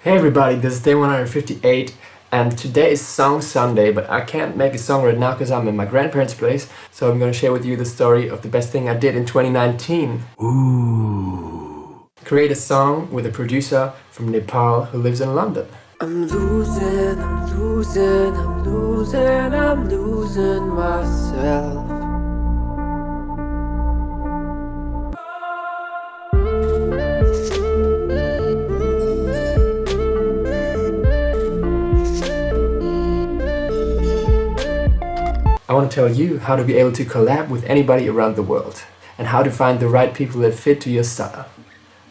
Hey everybody, this is day 158 and today is Song Sunday, but I can't make a song right now because I'm in my grandparents' place, so I'm gonna share with you the story of the best thing I did in 2019. Ooh. Create a song with a producer from Nepal who lives in London. I'm losing myself. I want to tell you how to be able to collab with anybody around the world and how to find the right people that fit to your style.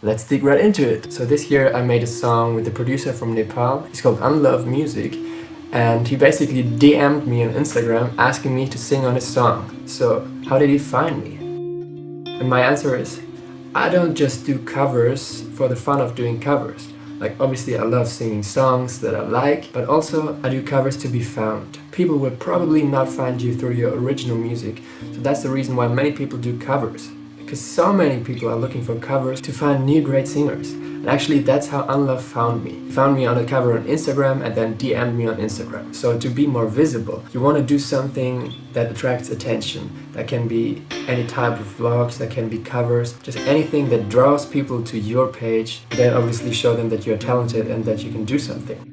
Let's dig right into it. So this year I made a song with the producer from Nepal. He's called unluv.music, and he basically DM'd me on Instagram asking me to sing on his song. So how did he find me? And my answer is, I don't just do covers for the fun of doing covers. Like, obviously I love singing songs that I like, but also I do covers to be found. People will probably not find you through your original music, so that's the reason why many people do covers. Because so many people are looking for covers to find new great singers. And actually that's how Unluv found me. He found me on a cover on Instagram and then DM'd me on Instagram. So to be more visible, you want to do something that attracts attention. That can be any type of vlogs, that can be covers, just anything that draws people to your page. Then obviously show them that you're talented and that you can do something.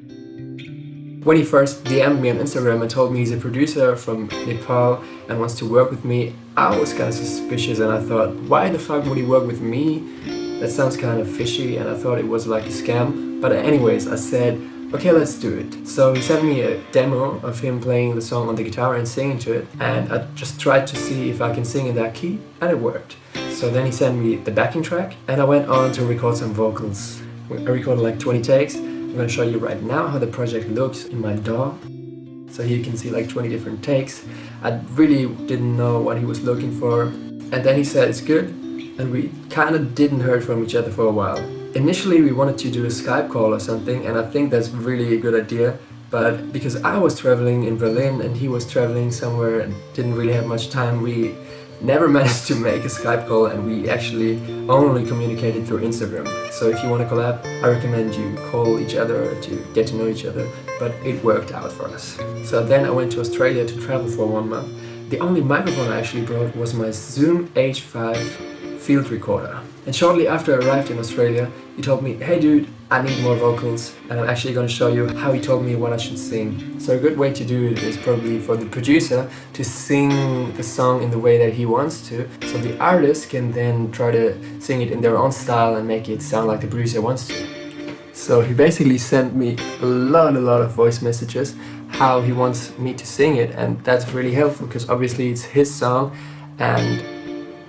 When he first DM'd me on Instagram and told me he's a producer from Nepal and wants to work with me, I was kind of suspicious and I thought, why the fuck would he work with me? That sounds kind of fishy, and I thought it was like a scam. But anyways, I said, okay, let's do it. So he sent me a demo of him playing the song on the guitar and singing to it, and I just tried to see if I can sing in that key, and it worked. So then he sent me the backing track and I went on to record some vocals. I recorded like 20 takes. I'm going to show you right now how the project looks in my DAW. So here you can see like 20 different takes. I really didn't know what he was looking for. And then he said it's good, and we kind of didn't hear from each other for a while. Initially we wanted to do a Skype call or something, and I think that's really a good idea. But because I was traveling in Berlin and he was traveling somewhere and didn't really have much time, we never managed to make a Skype call, and we actually only communicated through Instagram. So if you want to collab, I recommend you call each other to get to know each other, but it worked out for us. So then I went to Australia to travel for 1 month. The only microphone I actually brought was my Zoom H5 field recorder. And shortly after I arrived in Australia, he told me, hey dude, I need more vocals, and I'm actually going to show you how he told me what I should sing. So a good way to do it is probably for the producer to sing the song in the way that he wants to, so the artist can then try to sing it in their own style and make it sound like the producer wants to. So he basically sent me a lot of voice messages how he wants me to sing it, and that's really helpful because obviously it's his song and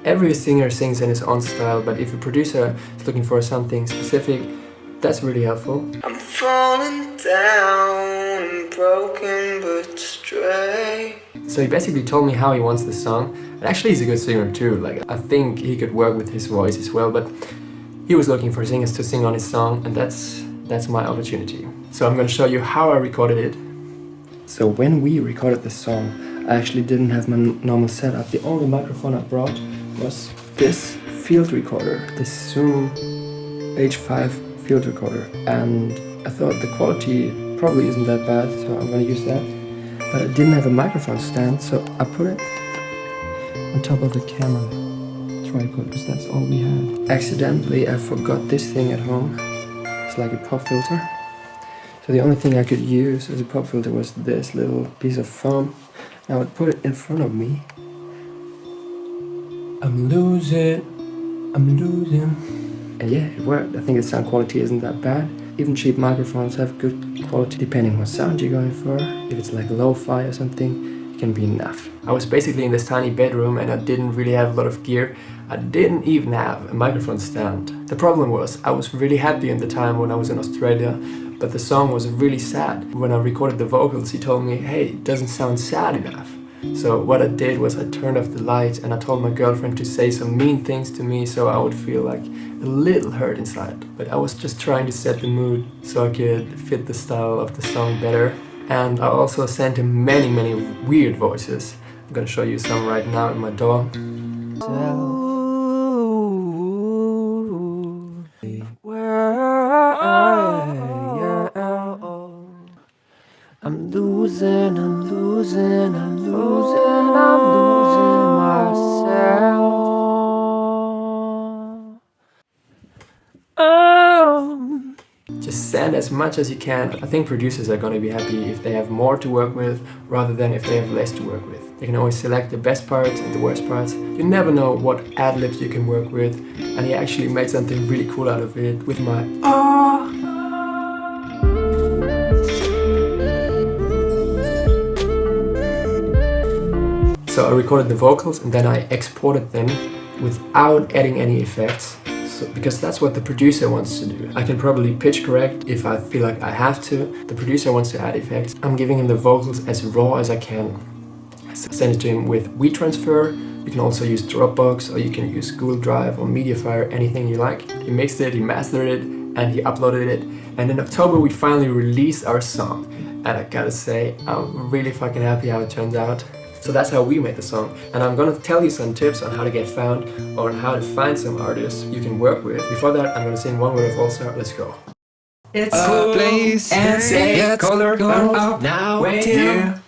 every singer sings in his own style, but if a producer is looking for something specific, that's really helpful. I'm falling down, broken but straight. So he basically told me how he wants the song, and actually he's a good singer too. Like, I think he could work with his voice as well, but he was looking for singers to sing on his song, and that's my opportunity. So I'm going to show you how I recorded it. So when we recorded the song, I actually didn't have my normal setup. The only microphone I brought was this field recorder, this Zoom H5 field recorder, and I thought the quality probably isn't that bad, so I'm gonna use that. But I didn't have a microphone stand, so I put it on top of the camera tripod because that's all we had. Accidentally I forgot this thing at home. It's like a pop filter. So the only thing I could use as a pop filter was this little piece of foam. I would put it in front of me. I'm losing. And yeah, it worked. I think the sound quality isn't that bad. Even cheap microphones have good quality depending on what sound you're going for. If it's like lo-fi or something, it can be enough. I was basically in this tiny bedroom and I didn't really have a lot of gear. I didn't even have a microphone stand. The problem was, I was really happy in the time when I was in Australia, but the song was really sad. When I recorded the vocals, he told me, hey, it doesn't sound sad enough. So what I did was I turned off the lights and I told my girlfriend to say some mean things to me so I would feel like a little hurt inside. But I was just trying to set the mood so I could fit the style of the song better. And I also sent him many weird voices. I'm gonna show you some right now in my DAW. Where I losing, I'm losing, I'm losing, I'm losing myself. Oh. Just send as much as you can. I think producers are going to be happy if they have more to work with rather than if they have less to work with. They can always select the best parts and the worst parts. You never know what ad-libs you can work with, and he actually made something really cool out of it with my So I recorded the vocals and then I exported them without adding any effects. Because that's what the producer wants to do. I can probably pitch correct if I feel like I have to. The producer wants to add effects. I'm giving him the vocals as raw as I can. I send it to him with WeTransfer. You can also use Dropbox, or you can use Google Drive or Mediafire, anything you like. He mixed it, he mastered it, and he uploaded it. And in October we finally released our song. And I gotta say, I'm really fucking happy how it turned out. So that's how we made the song, and I'm gonna tell you some tips on how to get found or on how to find some artists you can work with. Before that, I'm gonna sing one word of All Star. Let's go. It's A place and say color out now wait till. here.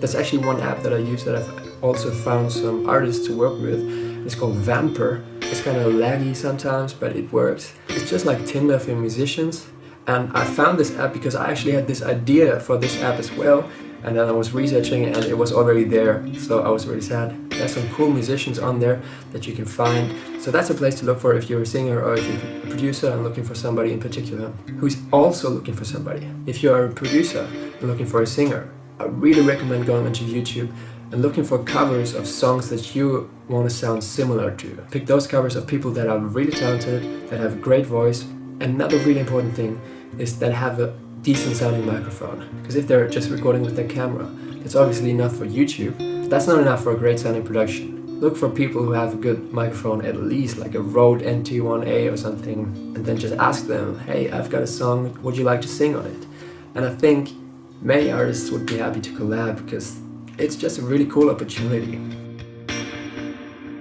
There's actually one app that I use that I've also found some artists to work with. It's called Vamper. It's kind of laggy sometimes, but it works. It's just like Tinder for musicians. And I found this app because I actually had this idea for this app as well. And then I was researching it and it was already there, so I was really sad. There's some cool musicians on there that you can find. So that's a place to look for if you're a singer or if you're a producer and looking for somebody in particular who's also looking for somebody. If you're a producer and looking for a singer, I really recommend going onto YouTube and looking for covers of songs that you want to sound similar to. Pick those covers of people that are really talented, that have a great voice. Another really important thing is that have a decent sounding microphone, because if they're just recording with their camera, that's obviously enough for YouTube. That's not enough for a great sounding production. Look for people who have a good microphone, at least like a Rode NT1A or something, and then just ask them, hey, I've got a song, would you like to sing on it? And I think many artists would be happy to collab because it's just a really cool opportunity.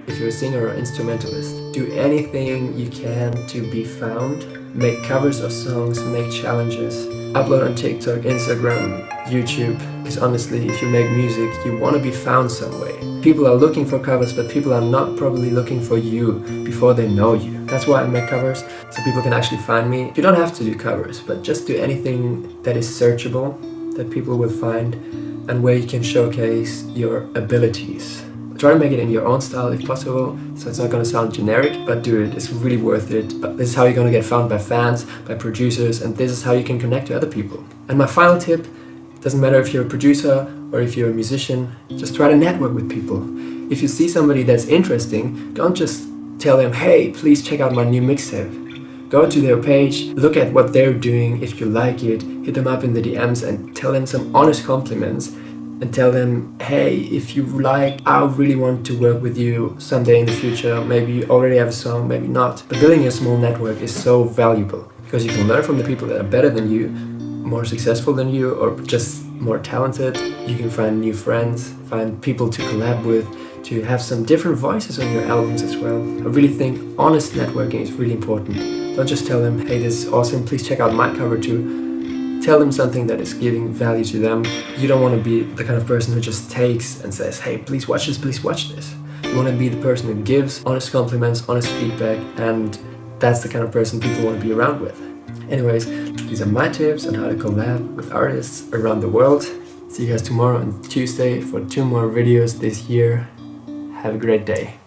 If you're a singer or instrumentalist, do anything you can to be found. Make covers of songs, make challenges, upload on TikTok, Instagram, YouTube. Because honestly, if you make music, you want to be found some way. People are looking for covers, but people are not probably looking for you before they know you. That's why I make covers, so people can actually find me. You don't have to do covers, but just do anything that is searchable, that people will find, and where you can showcase your abilities. Try to make it in your own style if possible, so it's not going to sound generic, but do it, it's really worth it. But this is how you're going to get found by fans, by producers, and this is how you can connect to other people. And my final tip, doesn't matter if you're a producer or if you're a musician, just try to network with people. If you see somebody that's interesting, don't just tell them, hey, please check out my new mixtape. Go to their page, look at what they're doing, if you like it, hit them up in the DMs and tell them some honest compliments. And tell them, hey, if you like, I really want to work with you someday in the future. Maybe you already have a song, maybe not. But building a small network is so valuable because you can learn from the people that are better than you, more successful than you, or just more talented. You can find new friends, find people to collab with, to have some different voices on your albums as well. I really think honest networking is really important. Don't just tell them, hey, this is awesome, please check out my cover too. Tell them something that is giving value to them. You don't want to be the kind of person who just takes and says, hey, please watch this, please watch this. You want to be the person who gives honest compliments, honest feedback, and that's the kind of person people want to be around with. Anyways, these are my tips on how to collab with artists around the world. See you guys tomorrow on Tuesday for 2 more videos this year. Have a great day.